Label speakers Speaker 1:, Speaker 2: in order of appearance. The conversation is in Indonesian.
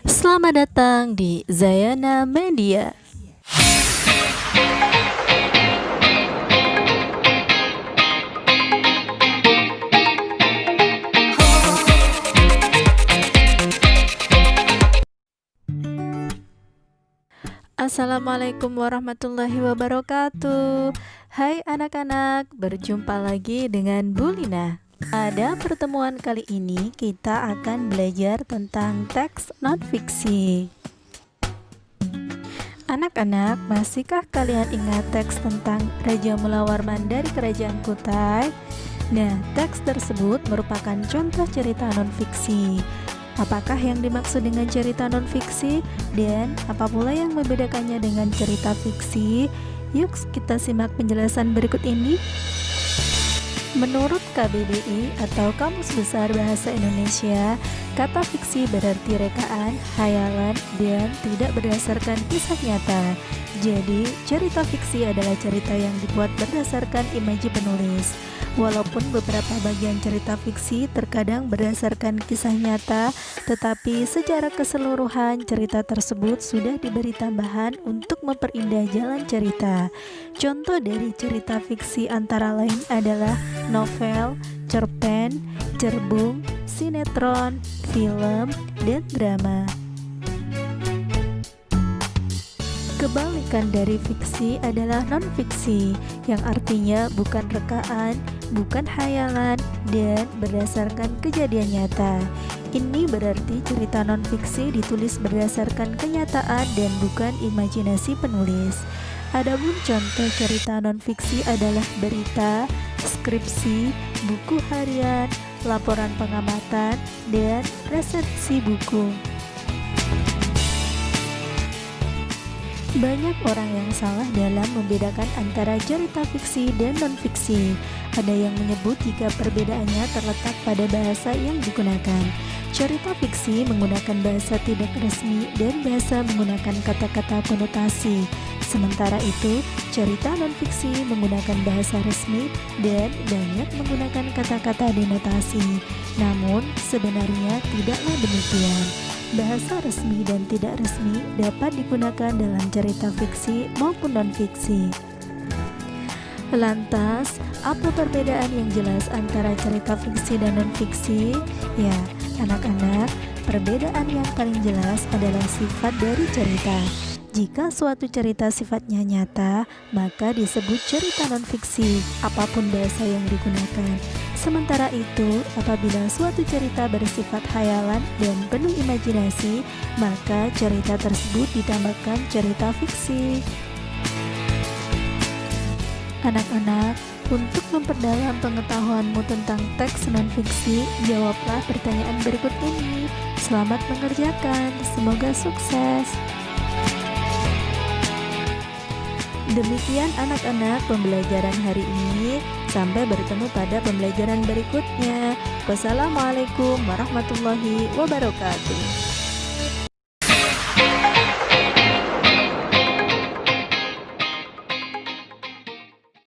Speaker 1: Selamat datang di Zayana Media. Assalamualaikum warahmatullahi wabarakatuh. Hai anak-anak, berjumpa lagi dengan Bu Lina. Pada pertemuan kali ini kita akan belajar tentang teks non-fiksi. Anak-anak, masihkah kalian ingat teks tentang Raja Mula Warman dari Kerajaan Kutai? Nah, teks tersebut merupakan contoh cerita non-fiksi. Apakah yang dimaksud dengan cerita non-fiksi? Dan apa pula yang membedakannya dengan cerita fiksi? Yuk kita simak penjelasan berikut ini. Menurut KBBI atau Kamus Besar Bahasa Indonesia, kata fiksi berarti rekaan, hayalan, dan tidak berdasarkan kisah nyata. Jadi, cerita fiksi adalah cerita yang dibuat berdasarkan imaji penulis. Walaupun beberapa bagian cerita fiksi terkadang berdasarkan kisah nyata, tetapi secara keseluruhan cerita tersebut sudah diberi tambahan untuk memperindah jalan cerita. Contoh dari cerita fiksi antara lain adalah novel, cerpen, cerbung, sinetron, film, dan drama. Kebalikan dari fiksi adalah non-fiksi, yang artinya bukan rekaan, bukan hayalan, dan berdasarkan kejadian nyata. Ini berarti cerita non-fiksi ditulis berdasarkan kenyataan dan bukan imajinasi penulis. Adapun contoh cerita non-fiksi adalah berita, skripsi, buku harian, laporan pengamatan, dan resensi buku. Banyak orang yang salah dalam membedakan antara cerita fiksi dan non-fiksi. Ada yang menyebut jika perbedaannya terletak pada bahasa yang digunakan. Cerita fiksi menggunakan bahasa tidak resmi dan bahasa menggunakan kata-kata konotasi. Sementara itu, cerita non-fiksi menggunakan bahasa resmi dan banyak menggunakan kata-kata denotasi. Namun, sebenarnya tidaklah demikian. Bahasa resmi dan tidak resmi dapat digunakan dalam cerita fiksi maupun non-fiksi. Lantas, apa perbedaan yang jelas antara cerita fiksi dan non-fiksi? Ya, anak-anak, perbedaan yang paling jelas adalah sifat dari cerita. Jika suatu cerita sifatnya nyata, maka disebut cerita non-fiksi, apapun bahasa yang digunakan. Sementara itu, apabila suatu cerita bersifat hayalan dan penuh imajinasi, maka cerita tersebut ditambahkan cerita fiksi. Anak-anak, untuk memperdalam pengetahuanmu tentang teks non-fiksi, jawablah pertanyaan berikut ini. Selamat mengerjakan, semoga sukses. Demikian anak-anak pembelajaran hari ini. Sampai bertemu pada pembelajaran berikutnya. Wassalamualaikum warahmatullahi wabarakatuh.